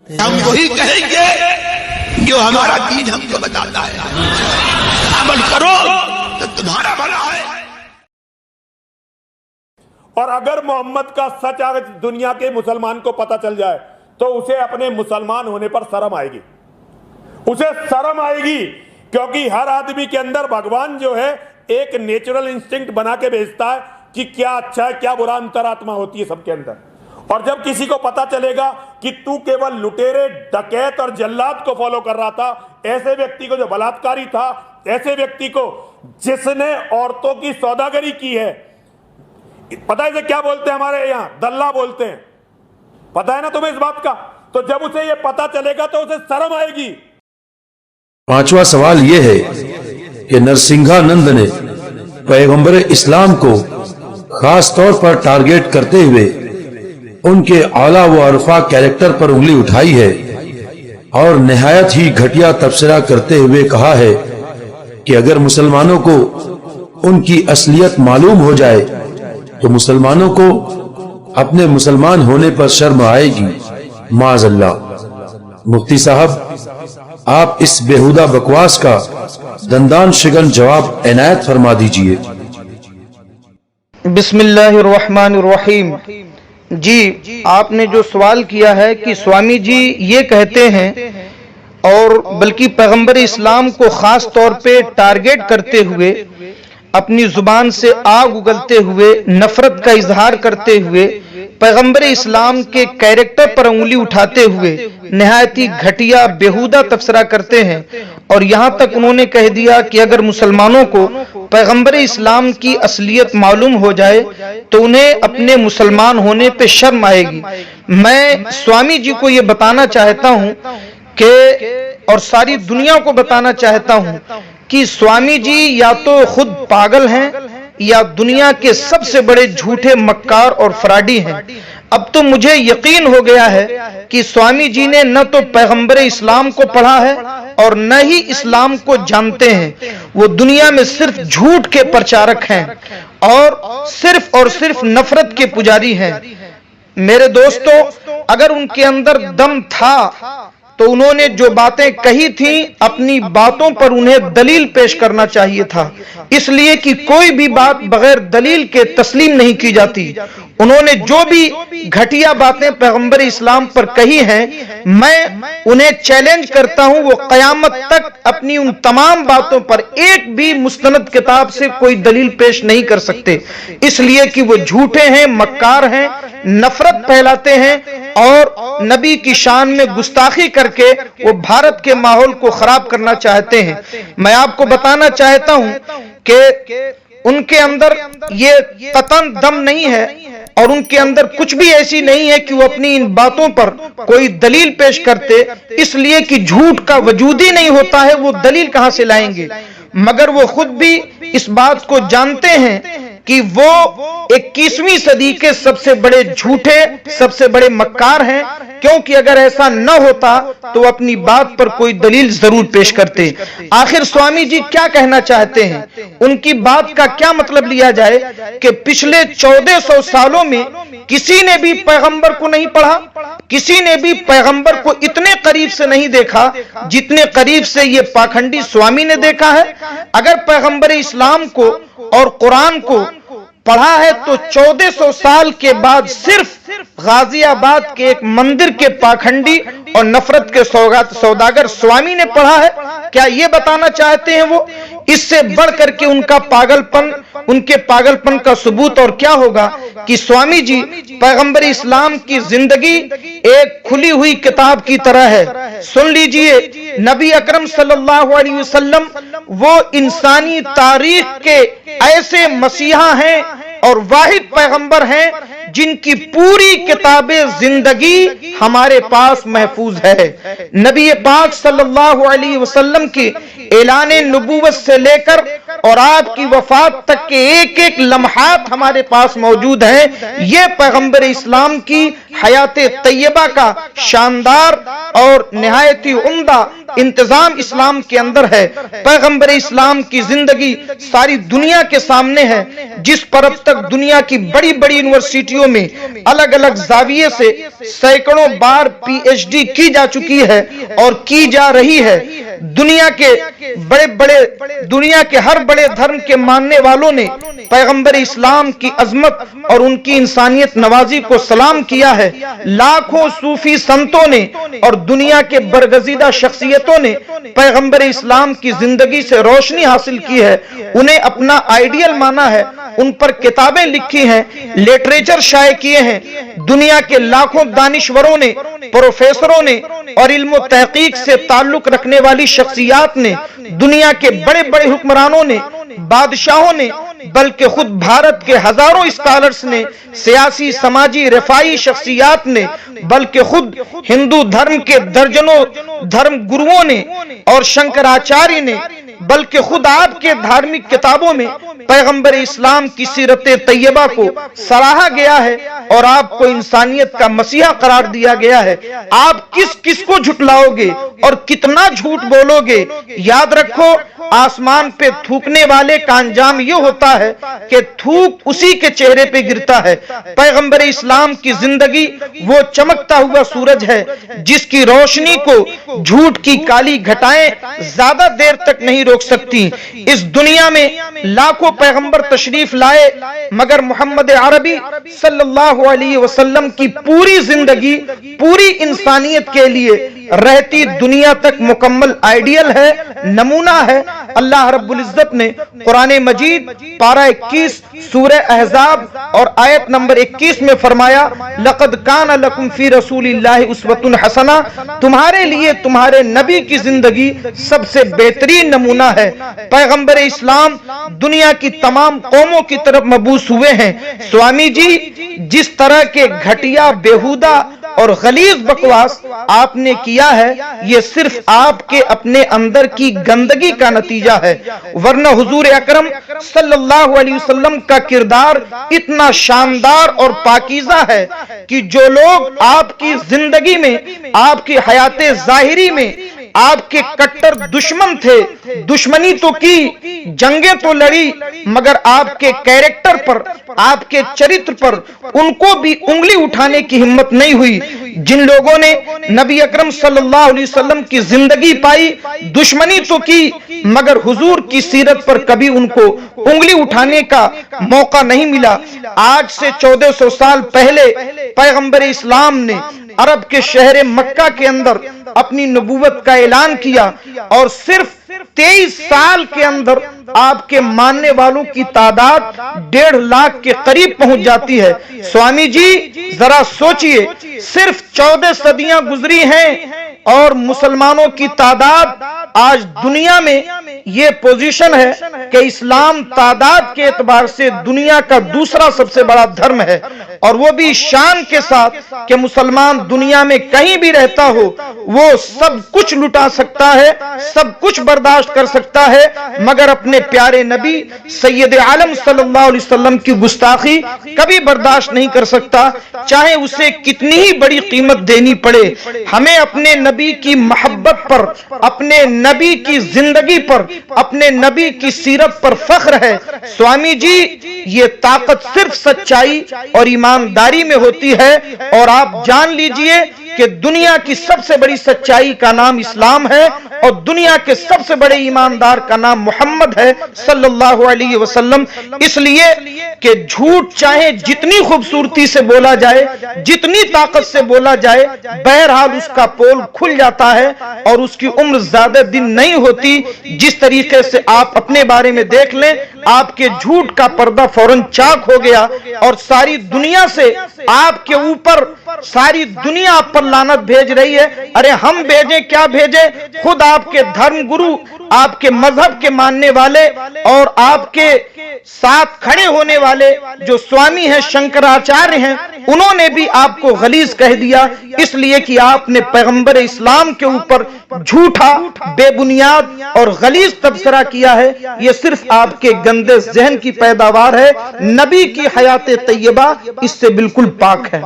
ہم وہی کہیں گے جو ہمارا دین ہم کو بتاتا ہے، عمل کرو تو تمہارا بھلا ہے۔ اور اگر محمد کا سچ اگر دنیا کے مسلمان کو پتہ چل جائے تو اسے اپنے مسلمان ہونے پر شرم آئے گی، اسے شرم آئے گی، کیونکہ ہر آدمی کے اندر بھگوان جو ہے ایک نیچرل انسٹنکٹ بنا کے بھیجتا ہے کہ کیا اچھا ہے کیا برا، انترآتما ہوتی ہے سب کے اندر۔ اور جب کسی کو پتا چلے گا کہ تو کیول لٹیرے، ڈکیت اور جلاد کو فالو کر رہا تھا، ایسے ویکتی کو جو بلاತ್ಕಾری تھا، ایسے ویکتی کو جس نے عورتوں کی سوداگری کی ہے، پتہ ہے اسے کیا بولتے ہیں ہمارے یہاں؟ دلہ بولتے ہیں، پتہ ہے نا تمہیں اس بات کا؟ تو جب اسے یہ پتا چلے گا تو اسے شرم آئے گی۔ پانچواں سوال یہ ہے کہ نرسنگھانند نے پیغمبر اسلام کو خاص طور پر ٹارگیٹ کرتے ہوئے ان کے اعلیٰ و عرفا کیریکٹر پر انگلی اٹھائی ہے اور نہایت ہی گھٹیا تبصرہ کرتے ہوئے کہا ہے کہ اگر مسلمانوں کو ان کی اصلیت معلوم ہو جائے تو مسلمانوں کو اپنے مسلمان ہونے پر شرم آئے گی، معاذ اللہ۔ مفتی صاحب، آپ اس بےہودہ بکواس کا دندان شکن جواب عنایت فرما دیجئے۔ بسم اللہ الرحمن الرحیم۔ جی، آپ نے جو سوال کیا ہے کہ سوامی جی یہ کہتے ہیں اور بلکہ پیغمبر اسلام کو خاص طور پہ ٹارگیٹ کرتے ہوئے، اپنی زبان سے آگ اگلتے ہوئے، نفرت کا اظہار کرتے ہوئے، پیغمبر اسلام کے کیریکٹر پر انگلی اٹھاتے ہوئے نہایت ہی گھٹیا بےہودہ تبصرہ کرتے ہیں، اور یہاں تک انہوں نے کہہ دیا کہ اگر مسلمانوں کو پیغمبر اسلام کی اصلیت معلوم ہو جائے تو انہیں اپنے مسلمان ہونے پہ شرم آئے گی۔ میں سوامی جی کو یہ بتانا چاہتا ہوں کہ، اور ساری دنیا کو بتانا چاہتا ہوں کہ سوامی جی یا تو خود پاگل ہیں یا دنیا کے سب سے بڑے جھوٹے مکار اور فراڈی ہیں۔ اب تو مجھے یقین ہو گیا ہے کہ سوامی جی نے نہ تو پیغمبر اسلام کو پڑھا ہے اور نہ ہی اسلام کو جانتے ہیں، وہ دنیا میں صرف جھوٹ کے پرچارک ہیں اور صرف نفرت کے پجاری ہیں۔ میرے دوستو، اگر ان کے اندر دم تھا تو انہوں نے جو باتیں کہی تھیں، اپنی باتوں پر انہیں دلیل پیش کرنا چاہیے تھا، اس لیے کہ کوئی بھی بات بغیر دلیل کے تسلیم نہیں کی جاتی۔ انہوں نے جو بھی گھٹیا باتیں پیغمبر اسلام پر کہی ہیں، میں انہیں چیلنج کرتا ہوں وہ قیامت تک اپنی ان تمام باتوں پر ایک بھی مستند کتاب سے کوئی دلیل پیش نہیں کر سکتے، اس لیے کہ وہ جھوٹے ہیں، مکار ہیں، نفرت پھیلاتے ہیں اور نبی کی شان میں گستاخی کر کے وہ بھارت کے ماحول کو خراب کرنا چاہتے ہیں۔ میں آپ کو بتانا چاہتا ہوں کہ ان کے اندر یہ قطعاً دم نہیں ہے اور ان کے اندر کچھ بھی ایسی نہیں ہے کہ وہ اپنی ان باتوں پر کوئی دلیل پیش کرتے، اس لیے کہ جھوٹ کا وجود ہی نہیں ہوتا ہے، وہ دلیل کہاں سے لائیں گے؟ مگر وہ خود بھی اس بات کو جانتے ہیں کہ وہ 21ویں صدی کے سب سے بڑے جھوٹے، سب سے بڑے مکار ہیں، کیونکہ اگر ایسا نہ ہوتا تو وہ اپنی بات پر کوئی دلیل ضرور پیش کرتے۔ آخر سوامی جی کیا کہنا چاہتے ہیں؟ ان کی بات کا کیا مطلب لیا جائے کہ پچھلے 1400 سالوں میں کسی نے بھی پیغمبر کو نہیں پڑھا، کسی نے بھی پیغمبر کو اتنے قریب سے نہیں دیکھا جتنے قریب سے یہ پاکھنڈی سوامی نے دیکھا ہے؟ اگر پیغمبر اسلام کو اور قرآن کو پڑھا ہے تو 1400 سال کے بعد صرف غازی آباد کے ایک مندر کے پاکھنڈی اور نفرت کے سوداگر سوامی نے پڑھا ہے؟ کیا یہ بتانا چاہتے ہیں وہ؟ اس سے بڑھ کر کے ان کا پاگلپن، ان کے پاگلپن کا ثبوت اور کیا ہوگا کہ سوامی جی پیغمبر اسلام کی زندگی ایک کھلی ہوئی کتاب کی طرح ہے۔ سن لیجئے، نبی اکرم صلی اللہ علیہ وسلم وہ انسانی تاریخ کے ایسے مسیحا ہیں اور واحد پیغمبر ہیں جن کی پوری کتاب زندگی ہمارے پاس محفوظ ہے۔ نبی پاک صلی اللہ علیہ وسلم کی اعلان نبوت سے لے کر اور آپ کی وفات تک کے ایک ایک لمحات ہمارے پاس موجود ہیں۔ یہ پیغمبر اسلام کی حیات طیبہ کا شاندار اور نہایت ہی عمدہ इंतजाम इस्लाम के अंदर है। पैगंबर इस्लाम की जिंदगी सारी दुनिया के सामने है, जिस पर अब तक दुनिया की बड़ी बड़ी यूनिवर्सिटियों में अलग अलग जाविये से सैकड़ों बार पीएचडी की जा चुकी है और की जा रही है। दुनिया के हर बड़े धर्म के मानने वालों ने पैगंबर इस्लाम की अजमत और उनकी इंसानियत नवाजी को सलाम किया है। लाखों सूफी संतों ने और दुनिया के बरगजीदा शख्सियतों ने पैगंबर इस्लाम की जिंदगी से रोशनी हासिल की है, उन्हें अपना आइडियल माना है, उन पर किताबें लिखी हैं, लिटरेचर शाये किए हैं। दुनिया के लाखों दानिश्वरों ने, प्रोफेसरों ने और इल्म तहकीक से ताल्लुक रखने वाली शख्सियात ने, दुनिया के बड़े बड़े हुक्मरानों ने, बादशाहों ने, बल्कि खुद भारत के हजारों स्कॉलर्स ने, सियासी समाजी रिफाई शख्सियात ने, बल्कि खुद हिंदू धर्म के दर्जनों धर्म गुरुओं ने और शंकराचार्य ने, बल्कि खुद आपके धार्मिक किताबों में पैगंबर इस्लाम की सीरत तैयबा को सराहा गया है और आपको इंसानियत का मसीहा करार दिया गया है। आप किस किस को झुटलाओगे और कितना झूठ बोलोगे? याद रखो, आसमान पे थूकने वाले का अंजाम यह होता है कि थूक उसी के चेहरे पे गिरता है। पैगंबर इस्लाम की जिंदगी वो चमकता हुआ सूरज है जिसकी रोशनी को झूठ की काली घटाएं ज्यादा देर तक नहीं रोक सकती। इस दुनिया में लाखों पैगंबर तशरीफ लाए, मगर मोहम्मद अरबी सल्लल्लाहु अलैहि वसल्लम की पूरी जिंदगी पूरी इंसानियत के लिए रहती दुनिया तक मुकम्मल आइडियल है, नमूना है। अल्लाह रब्बुल इज्जत ने कुरान मजीद पारा 21 सूरह अहज़ाब और आयत नंबर 21 में फरमाया, लक़द कान लकुम फी रसूलिल्लाहि उस्वतुन हसना, तुम्हारे लिए तुम्हारे नबी की जिंदगी सबसे बेहतरीन नमूना है। पैगंबर इस्लाम दुनिया की तमाम कौमों की तरफ मबूस हुए हैं। स्वामी जी, जिस तरह के घटिया, बेहुदा और गलीज बकवास आपने किया है, ये सिर्फ आपके अपने अंदर की गंदगी का नतीजा है, वरना हुजूर अकरम सल्लल्लाहु अलैहि वसल्लम का किरदार इतना शानदार और पाकीज़ा है कि जो लोग आपकी जिंदगी में, आपकी हयाते जाहिरी में आपके कट्टर दुश्मन थे, दुश्मनी तो की, जंगें तो लड़ी, मगर आपके कैरेक्टर पर, आपके चरित्र पर उनको भी उंगली उठाने की हिम्मत नहीं हुई। जिन लोगों ने नबी अकरम सल्लल्लाहु अलैहि वसल्लम की जिंदगी पाई, दुश्मनी तो की, मगर हुजूर की सीरत पर कभी उनको उंगली उठाने का मौका नहीं मिला। आज से 1400 साल पहले पैगंबर इस्लाम ने अरब के शहर मक्का के अंदर अपनी नबूवत का ऐलान किया और सिर्फ 23 साल के अंदर आपके मानने वालों की तादाद 1.5 लाख के करीब पहुंच जाती है। स्वामी जी, जरा सोचिए, सिर्फ 14 सदियां गुजरी हैं और मुसलमानों की तादाद आज दुनिया में ये पोजीशन है कि इस्लाम तादाद के एतबार से दुनिया का दूसरा सबसे बड़ा धर्म है, और वो भी शान के साथ कि मुसलमान दुनिया में कहीं भी रहता हो वो सब कुछ लुटा सकता है, सब कुछ बर्दाश्त कर सकता है, मगर अपने प्यारे नबी सैयद आलम सल्लल्लाहु अलैहि वसल्लम की गुस्ताखी कभी बर्दाश्त नहीं कर सकता, चाहे उसे कितनी ही बड़ी कीमत देनी पड़े। हमें अपने नबी की मोहब्बत पर, अपने नबी की जिंदगी पर, अपने नबी की सीरत पर फख्र है। स्वामी जी, ये ताकत सिर्फ सच्चाई और ईमानदारी में होती है, और आप जान लीजिए कि दुनिया की सबसे बड़ी सच्चाई का नाम इस्लाम है और दुनिया के सबसे बड़े ईमानदार का नाम मोहम्मद है सल्लल्लाहु अलैहि वसल्लम। इसलिए कि झूठ चाहे जितनी खूबसूरती से बोला जाए, जितनी ताकत से बोला जाए, बहरहाल उसका पोल खुल जाता है और उसकी उम्र ज्यादा दिन नहीं होती। जिस तरीके से आप अपने बारे में देख लें, आपके झूठ का पर्दा फौरन चाक हो गया और सारी दुनिया से आपके ऊपर, सारी दुनिया आप पर लानत भेज रही है। अरे हम भेजें क्या भेजें, खुद आपके धर्म गुरु, आपके मजहब के मानने वाले और आपके साथ खड़े होने वाले जो स्वामी हैं, शंकराचार्य हैं, उन्होंने भी आपको गलीज कह दिया, इसलिए कि आपने पैगंबर इस्लाम के ऊपर झूठा, बेबुनियाद और गलीज तबसरा किया है। यह सिर्फ आपके गंदे जहन की पैदावार है। नबी की हयात तैयबा इससे बिल्कुल पाक है।